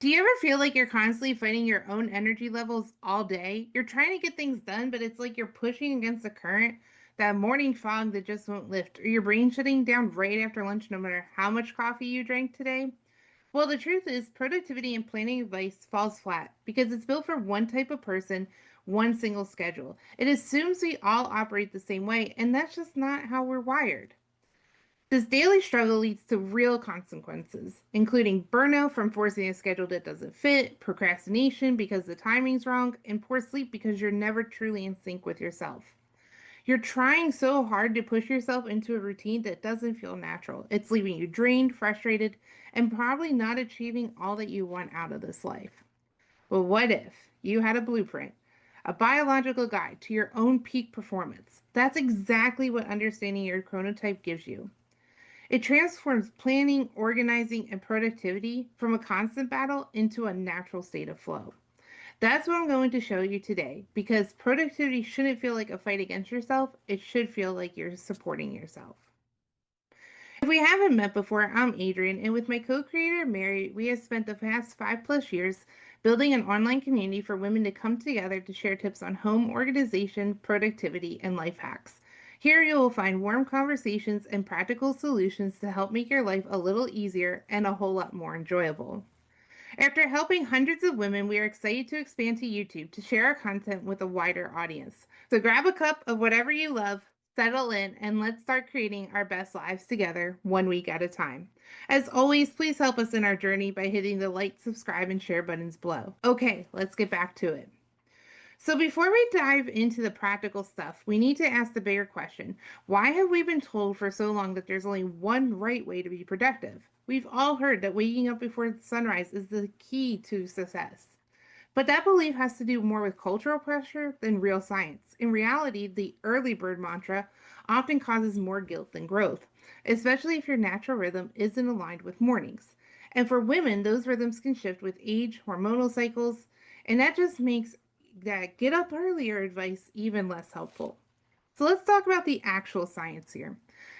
Do you ever feel like you're constantly fighting your own energy levels all day? You're trying to get things done, but it's like you're pushing against the current, that morning fog that just won't lift, or your brain shutting down right after lunch no matter how much coffee you drank today? Well, the truth is, productivity and planning advice falls flat because it's built for one type of person, one single schedule. It assumes we all operate the same way, and that's just not how we're wired. This daily struggle leads to real consequences, including burnout from forcing a schedule that doesn't fit, procrastination because the timing's wrong, and poor sleep because you're never truly in sync with yourself. You're trying so hard to push yourself into a routine that doesn't feel natural. It's leaving you drained, frustrated, and probably not achieving all that you want out of this life. Well, what if you had a blueprint, a biological guide to your own peak performance? That's exactly what understanding your chronotype gives you. It transforms planning, organizing, and productivity from a constant battle into a natural state of flow. That's what I'm going to show you today because productivity shouldn't feel like a fight against yourself. It should feel like you're supporting yourself. If we haven't met before, I'm Adrian, and with my co creator, Mary, we have spent the past 5+ years building an online community for women to come together to share tips on home organization, productivity, and life hacks. Here you will find warm conversations and practical solutions to help make your life a little easier and a whole lot more enjoyable. After helping hundreds of women, we are excited to expand to YouTube to share our content with a wider audience. So grab a cup of whatever you love, settle in, and let's start creating our best lives together, one week at a time. As always, please help us in our journey by hitting the like, subscribe, and share buttons below. Okay, let's get back to it. So, before we dive into the practical stuff, we need to ask the bigger question: why have we been told for so long that there's only one right way to be productive? We've all heard that waking up before sunrise is the key to success. But that belief has to do more with cultural pressure than real science. In reality, the early bird mantra often causes more guilt than growth, especially if your natural rhythm isn't aligned with mornings. And for women, those rhythms can shift with age, hormonal cycles, and that just makes that get up earlier advice even less helpful. So let's talk about the actual science here.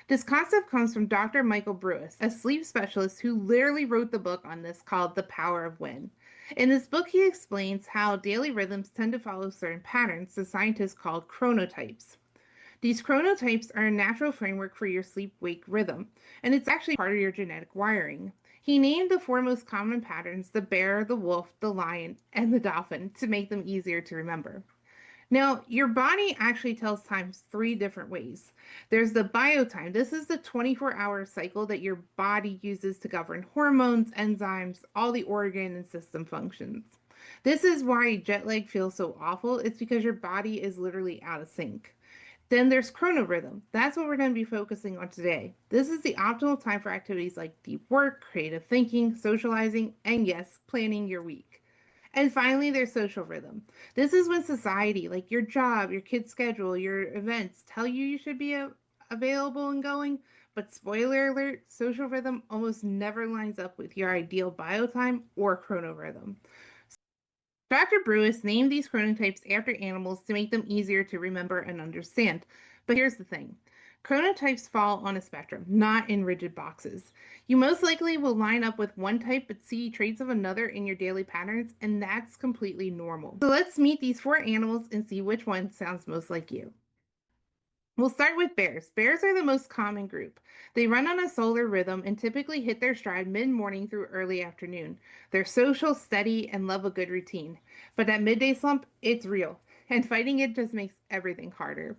This concept comes from Dr. Michael Brewis, a sleep specialist who literally wrote the book on this called The Power of When. In this book, he explains how daily rhythms tend to follow certain patterns the scientists call chronotypes. These chronotypes are a natural framework for your sleep wake rhythm, and it's actually part of your genetic wiring. He named the four most common patterns the bear, the wolf, the lion, and the dolphin to make them easier to remember. Now, your body actually tells time three different ways. There's the biotime. This is the 24-hour cycle that your body uses to govern hormones, enzymes, all the organ and system functions. This is why jet lag feels so awful. It's because your body is literally out of sync. Then there's chronorhythm. That's what we're going to be focusing on today. This is the optimal time for activities like deep work, creative thinking, socializing, and yes, planning your week. And finally, there's social rhythm. This is when society, like your job, your kid's schedule, your events, tell you should be available and going. But spoiler alert, social rhythm almost never lines up with your ideal biotime or chronorhythm. Dr. Brewis named these chronotypes after animals to make them easier to remember and understand. But here's the thing: chronotypes fall on a spectrum, not in rigid boxes. You most likely will line up with one type but see traits of another in your daily patterns, and that's completely normal. So let's meet these four animals and see which one sounds most like you. We'll start with bears. Bears are the most common group. They run on a solar rhythm and typically hit their stride mid morning through early afternoon. They're social, steady, and love a good routine. But that midday slump, it's real, and fighting it just makes everything harder.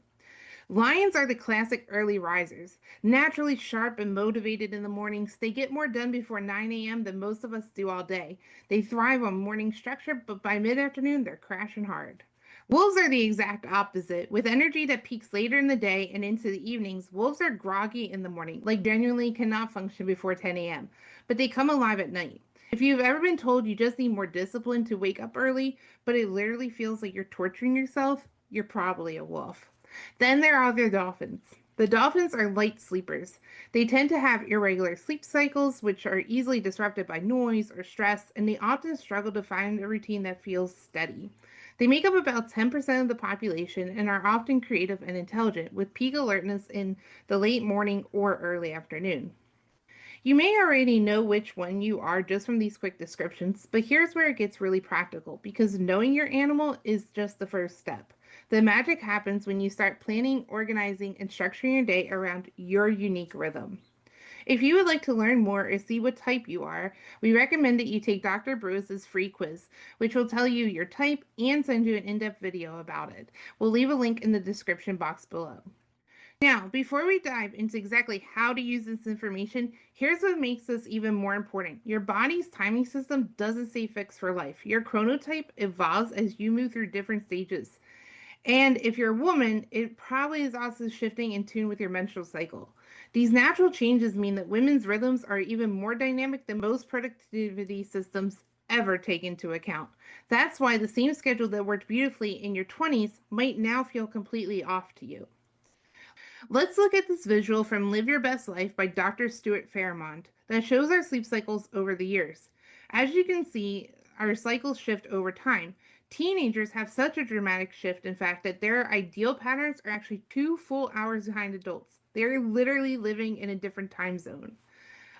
Lions are the classic early risers. Naturally sharp and motivated in the mornings, they get more done before 9 a.m. than most of us do all day. They thrive on morning structure, but by mid afternoon, they're crashing hard. Wolves are the exact opposite. With energy that peaks later in the day and into the evenings, wolves are groggy in the morning, like genuinely cannot function before 10 a.m., but they come alive at night. If you've ever been told you just need more discipline to wake up early, but it literally feels like you're torturing yourself, you're probably a wolf. Then there are the dolphins. The dolphins are light sleepers. They tend to have irregular sleep cycles, which are easily disrupted by noise or stress, and they often struggle to find a routine that feels steady. They make up about 10% of the population and are often creative and intelligent, with peak alertness in the late morning or early afternoon. You may already know which one you are just from these quick descriptions, but here's where it gets really practical because knowing your animal is just the first step. The magic happens when you start planning, organizing, and structuring your day around your unique rhythm. If you would like to learn more or see what type you are, we recommend that you take Dr. Bruce's free quiz, which will tell you your type and send you an in-depth video about it. We'll leave a link in the description box below. Now, before we dive into exactly how to use this information, here's what makes this even more important. Your body's timing system doesn't stay fixed for life. Your chronotype evolves as you move through different stages. And if you're a woman, it probably is also shifting in tune with your menstrual cycle. These natural changes mean that women's rhythms are even more dynamic than most productivity systems ever take into account. That's why the same schedule that worked beautifully in your 20s might now feel completely off to you. Let's look at this visual from Live Your Best Life by Dr. Stuart Fairmont that shows our sleep cycles over the years. As you can see, our cycles shift over time. Teenagers have such a dramatic shift, in fact, that their ideal patterns are actually 2 full hours behind adults. They're literally living in a different time zone.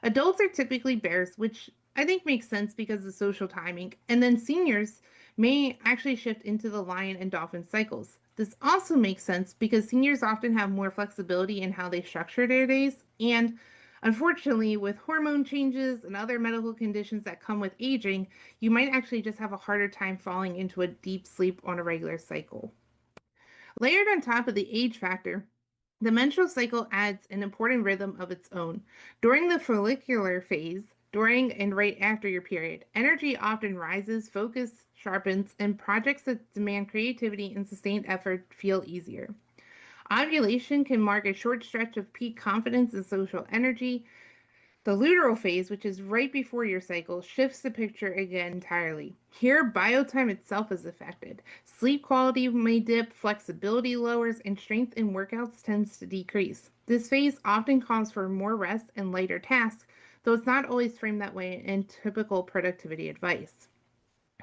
Adults are typically bears, which I think makes sense because of social timing, and then seniors may actually shift into the lion and dolphin cycles. This also makes sense because seniors often have more flexibility in how they structure their days, and unfortunately, with hormone changes and other medical conditions that come with aging, you might actually just have a harder time falling into a deep sleep on a regular cycle. Layered on top of the age factor, the menstrual cycle adds an important rhythm of its own. During the follicular phase, during and right after your period, energy often rises, focus sharpens, and projects that demand creativity and sustained effort feel easier. Ovulation can mark a short stretch of peak confidence and social energy. The luteal phase, which is right before your cycle, shifts the picture again entirely. Here, biotime itself is affected. Sleep quality may dip, flexibility lowers, and strength in workouts tends to decrease. This phase often calls for more rest and lighter tasks, though it's not always framed that way in typical productivity advice.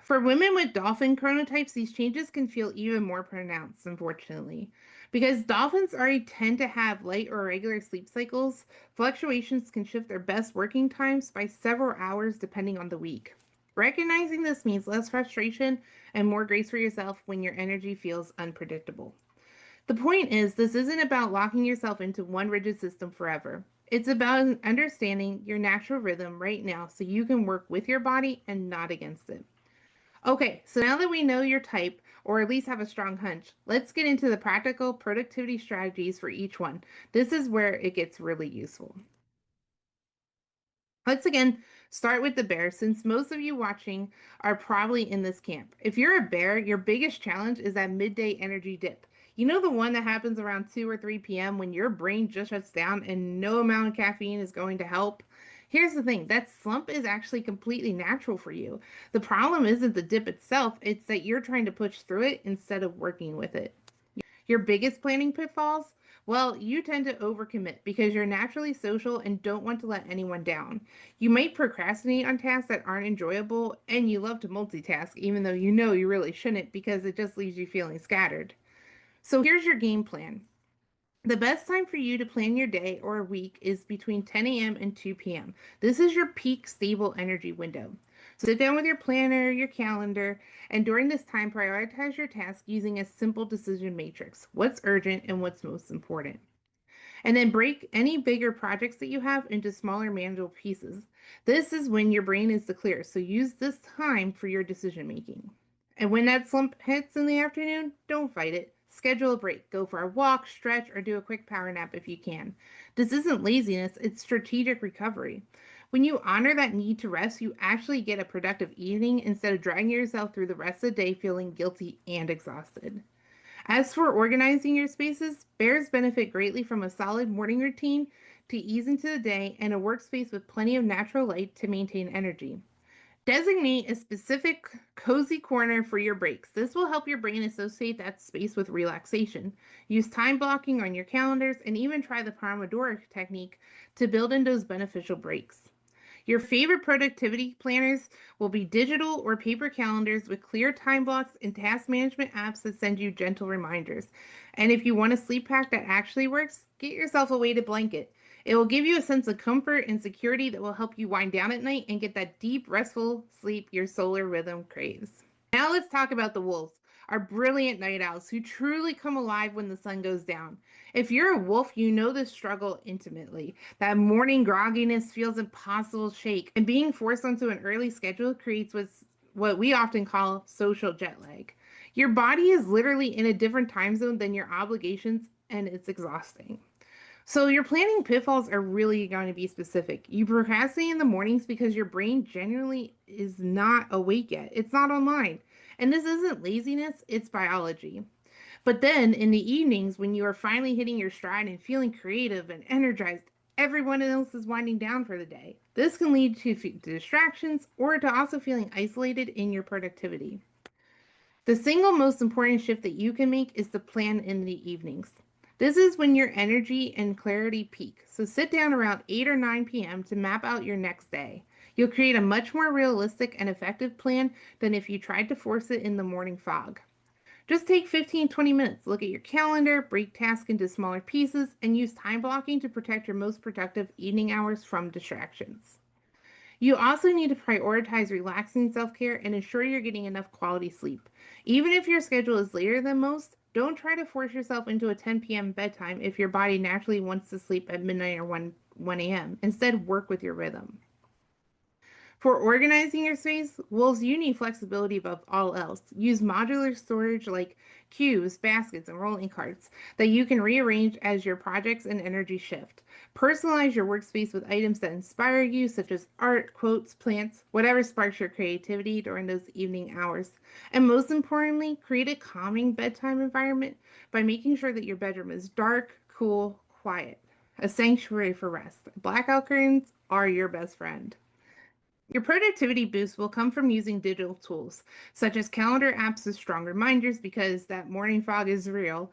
For women with dolphin chronotypes, these changes can feel even more pronounced, unfortunately. Because dolphins already tend to have light or irregular sleep cycles, fluctuations can shift their best working times by several hours depending on the week. Recognizing this means less frustration and more grace for yourself when your energy feels unpredictable. The point is, this isn't about locking yourself into one rigid system forever. It's about understanding your natural rhythm right now so you can work with your body and not against it. Okay, so now that we know your type, or at least have a strong hunch, let's get into the practical productivity strategies for each one. This is where it gets really useful. Let's again start with the bear, since most of you watching are probably in this camp. If you're a bear, your biggest challenge is that midday energy dip. You know, the one that happens around 2 or 3 p.m. when your brain just shuts down and no amount of caffeine is going to help? Here's the thing, that slump is actually completely natural for you. The problem isn't the dip itself, it's that you're trying to push through it instead of working with it. Your biggest planning pitfalls? Well, you tend to overcommit because you're naturally social and don't want to let anyone down. You might procrastinate on tasks that aren't enjoyable, and you love to multitask even though you know you really shouldn't because it just leaves you feeling scattered. So here's your game plan. The best time for you to plan your day or week is between 10 a.m. and 2 p.m. This is your peak stable energy window. So sit down with your planner, your calendar, and during this time, prioritize your tasks using a simple decision matrix. What's urgent and what's most important? And then break any bigger projects that you have into smaller manageable pieces. This is when your brain is the clearest, so use this time for your decision making. And when that slump hits in the afternoon, don't fight it. Schedule a break. Go for a walk, stretch, or do a quick power nap if you can. This isn't laziness, it's strategic recovery. When you honor that need to rest, you actually get a productive evening instead of dragging yourself through the rest of the day feeling guilty and exhausted. As for organizing your spaces, bears benefit greatly from a solid morning routine to ease into the day and a workspace with plenty of natural light to maintain energy. Designate a specific cozy corner for your breaks. This will help your brain associate that space with relaxation. Use time blocking on your calendars and even try the Pomodoro technique to build in those beneficial breaks. Your favorite productivity planners will be digital or paper calendars with clear time blocks and task management apps that send you gentle reminders. And if you want a sleep hack that actually works, get yourself a weighted blanket. It will give you a sense of comfort and security that will help you wind down at night and get that deep, restful sleep your solar rhythm craves. Now let's talk about the wolves, our brilliant night owls who truly come alive when the sun goes down. If you're a wolf, you know this struggle intimately. That morning grogginess feels impossible to shake, and being forced onto an early schedule creates what we often call social jet lag. Your body is literally in a different time zone than your obligations, and it's exhausting. So your planning pitfalls are really going to be specific. You procrastinate in the mornings because your brain genuinely is not awake yet. It's not online. And this isn't laziness, it's biology. But then in the evenings, when you are finally hitting your stride and feeling creative and energized, everyone else is winding down for the day. This can lead to distractions or to also feeling isolated in your productivity. The single most important shift that you can make is to plan in the evenings. This is when your energy and clarity peak. So sit down around 8 or 9 p.m. to map out your next day. You'll create a much more realistic and effective plan than if you tried to force it in the morning fog. Just take 15-20 minutes, look at your calendar, break tasks into smaller pieces, and use time blocking to protect your most productive evening hours from distractions. You also need to prioritize relaxing self care and ensure you're getting enough quality sleep. Even if your schedule is later than most, don't try to force yourself into a 10 p.m. bedtime if your body naturally wants to sleep at midnight or 1 a.m. Instead, work with your rhythm. For organizing your space, wolves, you need flexibility above all else. Use modular storage like cubes, baskets, and rolling carts that you can rearrange as your projects and energy shift. Personalize your workspace with items that inspire you, such as art, quotes, plants, whatever sparks your creativity during those evening hours. And most importantly, create a calming bedtime environment by making sure that your bedroom is dark, cool, quiet, a sanctuary for rest. Blackout curtains are your best friend. Your productivity boost will come from using digital tools, such as calendar apps with strong reminders because that morning fog is real,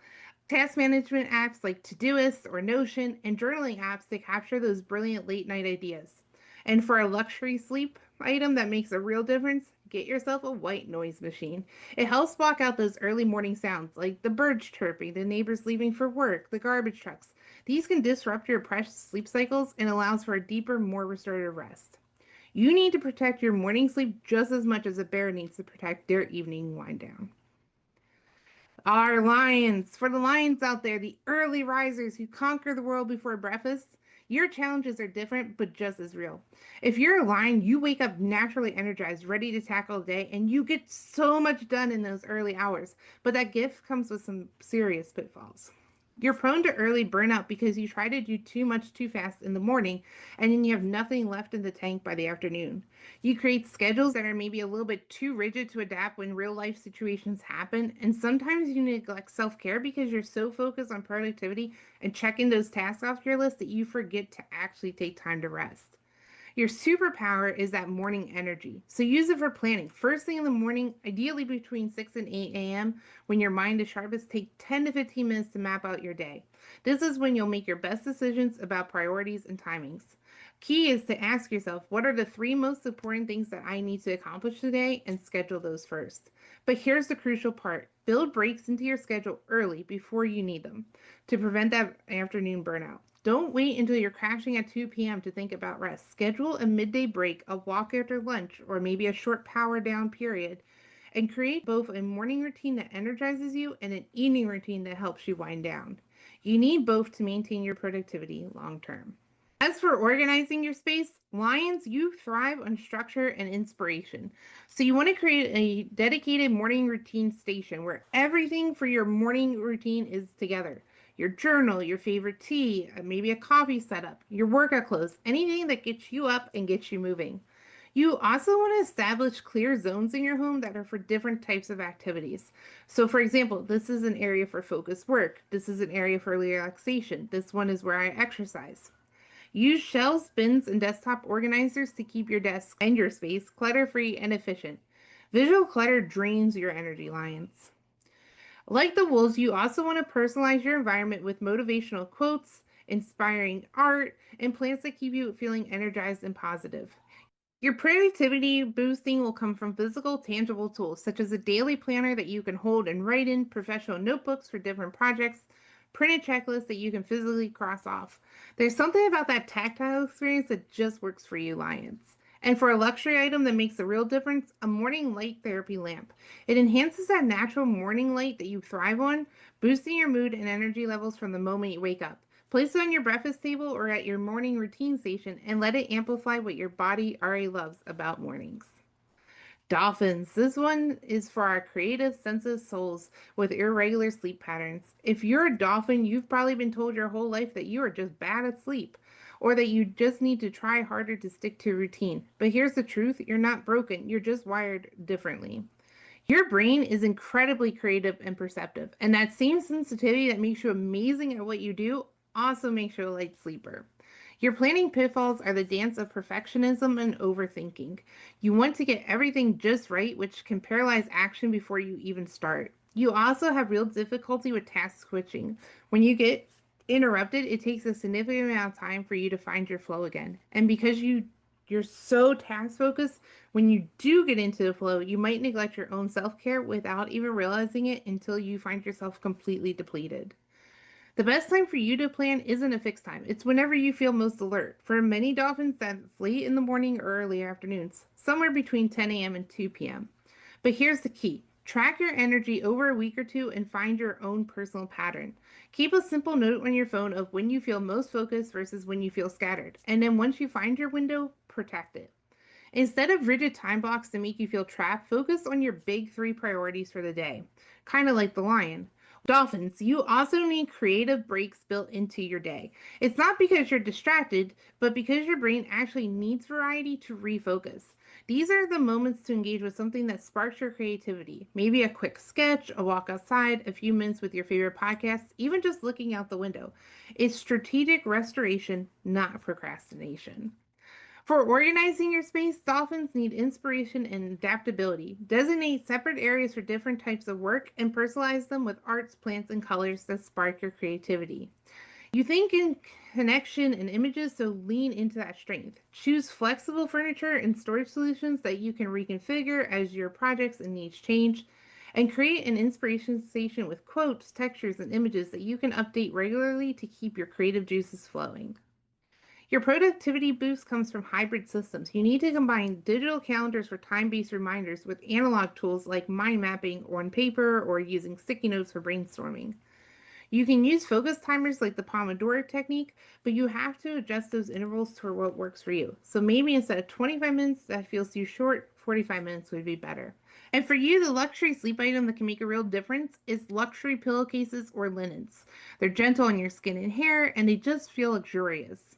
task management apps like Todoist or Notion, and journaling apps to capture those brilliant late night ideas. And for a luxury sleep item that makes a real difference, get yourself a white noise machine. It helps block out those early morning sounds like the birds chirping, the neighbors leaving for work, the garbage trucks. These can disrupt your precious sleep cycles and allows for a deeper, more restorative rest. You need to protect your morning sleep just as much as a bear needs to protect their evening wind down. Our lions, for the lions out there, the early risers who conquer the world before breakfast, your challenges are different but just as real. If you're a lion, you wake up naturally energized, ready to tackle the day, and you get so much done in those early hours. But that gift comes with some serious pitfalls. You're prone to early burnout because you try to do too much too fast in the morning and then you have nothing left in the tank by the afternoon. You create schedules that are maybe a little bit too rigid to adapt when real life situations happen, and sometimes you neglect self care because you're so focused on productivity and checking those tasks off your list that you forget to actually take time to rest. Your superpower is that morning energy. So use it for planning. First thing in the morning, ideally between 6 and 8 a.m., when your mind is sharpest, take 10 to 15 minutes to map out your day. This is when you'll make your best decisions about priorities and timings. Key is to ask yourself, what are the three most important things that I need to accomplish today, and schedule those first. But here's the crucial part. Build breaks into your schedule early before you need them to prevent that afternoon burnout. Don't wait until you're crashing at 2 p.m. to think about rest. Schedule a midday break, a walk after lunch, or maybe a short power down period, and create both a morning routine that energizes you and an evening routine that helps you wind down. You need both to maintain your productivity long term. As for organizing your space, lions, you thrive on structure and inspiration. So you want to create a dedicated morning routine station where everything for your morning routine is together. Your journal, your favorite tea, maybe a coffee setup, your workout clothes, anything that gets you up and gets you moving. You also want to establish clear zones in your home that are for different types of activities. So, for example, this is an area for focused work. This is an area for relaxation. This one is where I exercise. Use shelves, bins, and desktop organizers to keep your desk and your space clutter-free and efficient. Visual clutter drains your energy, lions. Like the wolves, you also want to personalize your environment with motivational quotes, inspiring art, and plants that keep you feeling energized and positive. Your productivity boosting will come from physical, tangible tools such as a daily planner that you can hold and write in, professional notebooks for different projects, Print a checklist that you can physically cross off. There's something about that tactile experience that just works for you, Lions. And for a luxury item that makes a real difference, a morning light therapy lamp. It enhances that natural morning light that you thrive on, boosting your mood and energy levels from the moment you wake up. Place it on your breakfast table or at your morning routine station and let it amplify what your body already loves about mornings. Dolphins. This one is for our creative, sensitive souls with irregular sleep patterns. If you're a dolphin, you've probably been told your whole life that you are just bad at sleep or that you just need to try harder to stick to a routine. But here's the truth, you're not broken, you're just wired differently. Your brain is incredibly creative and perceptive, and that same sensitivity that makes you amazing at what you do also makes you a light sleeper. Your planning pitfalls are the dance of perfectionism and overthinking. You want to get everything just right, which can paralyze action before you even start. You also have real difficulty with task switching. When you get interrupted, it takes a significant amount of time for you to find your flow again. And because you're so task focused, when you do get into the flow, you might neglect your own self-care without even realizing it until you find yourself completely depleted. The best time for you to plan isn't a fixed time. It's whenever you feel most alert. For many dolphins, that's late in the morning or early afternoons, somewhere between 10 a.m. and 2 p.m. But here's the key. Track your energy over a week or two and find your own personal pattern. Keep a simple note on your phone of when you feel most focused versus when you feel scattered. And then once you find your window, protect it. Instead of rigid time blocks to make you feel trapped, focus on your big three priorities for the day. Kind of like the lion. Dolphins, you also need creative breaks built into your day. It's not because you're distracted, but because your brain actually needs variety to refocus. These are the moments to engage with something that sparks your creativity. Maybe a quick sketch, a walk outside, a few minutes with your favorite podcast, even just looking out the window. It's strategic restoration, not procrastination. For organizing your space, dolphins need inspiration and adaptability. Designate separate areas for different types of work and personalize them with arts, plants, and colors that spark your creativity. You think in connection and images, so lean into that strength. Choose flexible furniture and storage solutions that you can reconfigure as your projects and needs change. And create an inspiration station with quotes, textures, and images that you can update regularly to keep your creative juices flowing. Your productivity boost comes from hybrid systems. You need to combine digital calendars for time based reminders with analog tools like mind mapping on paper or using sticky notes for brainstorming. You can use focus timers like the Pomodoro technique, but you have to adjust those intervals to what works for you. So maybe instead of 25 minutes that feels too short, 45 minutes would be better. And for you, the luxury sleep item that can make a real difference is luxury pillowcases or linens. They're gentle on your skin and hair, and they just feel luxurious.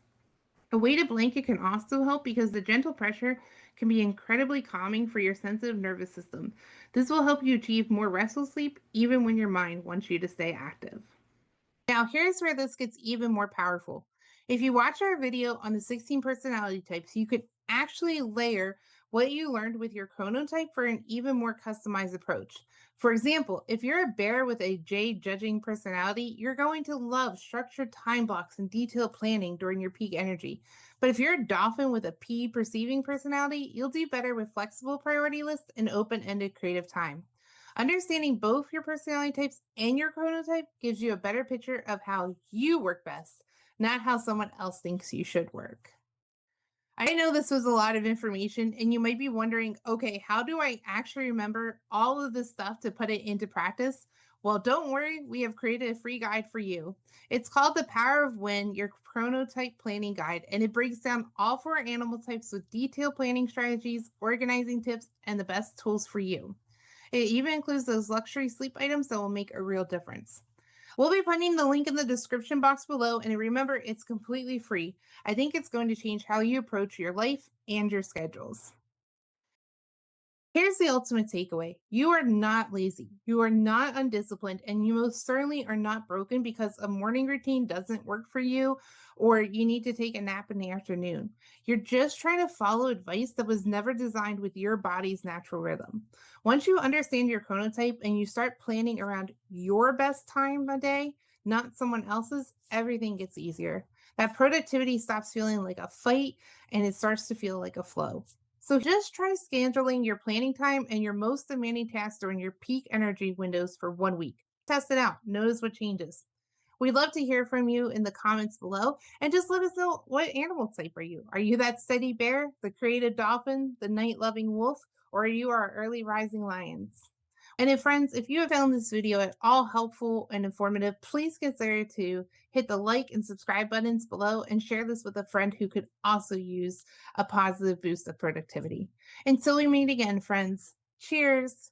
A weighted blanket can also help because the gentle pressure can be incredibly calming for your sensitive nervous system. This will help you achieve more restful sleep even when your mind wants you to stay active. Now, here's where this gets even more powerful. If you watch our video on the 16 personality types, you could actually layer what you learned with your chronotype for an even more customized approach. For example, if you're a bear with a J judging personality, you're going to love structured time blocks and detailed planning during your peak energy. But if you're a dolphin with a P perceiving personality, you'll do better with flexible priority lists and open ended creative time. Understanding both your personality types and your chronotype gives you a better picture of how you work best, not how someone else thinks you should work. I know this was a lot of information, and you might be wondering, okay, how do I actually remember all of this stuff to put it into practice? Well, don't worry, we have created a free guide for you. It's called The Power of When, your chronotype planning guide, and it breaks down all four animal types with detailed planning strategies, organizing tips, and the best tools for you. It even includes those luxury sleep items that will make a real difference. We'll be putting the link in the description box below, and remember, it's completely free. I think it's going to change how you approach your life and your schedules. Here's the ultimate takeaway. You are not lazy. You are not undisciplined, and you most certainly are not broken because a morning routine doesn't work for you or you need to take a nap in the afternoon. You're just trying to follow advice that was never designed with your body's natural rhythm. Once you understand your chronotype and you start planning around your best time a day, not someone else's, everything gets easier. That productivity stops feeling like a fight and it starts to feel like a flow. So just try scheduling your planning time and your most demanding tasks during your peak energy windows for 1 week. Test it out. Notice what changes. We'd love to hear from you in the comments below and just let us know, what animal type are you? Are you that steady bear, the creative dolphin, the night loving wolf, or are you our early rising lions? And if friends, if you have found this video at all helpful and informative, please consider to hit the like and subscribe buttons below and share this with a friend who could also use a positive boost of productivity. Until we meet again, friends, cheers.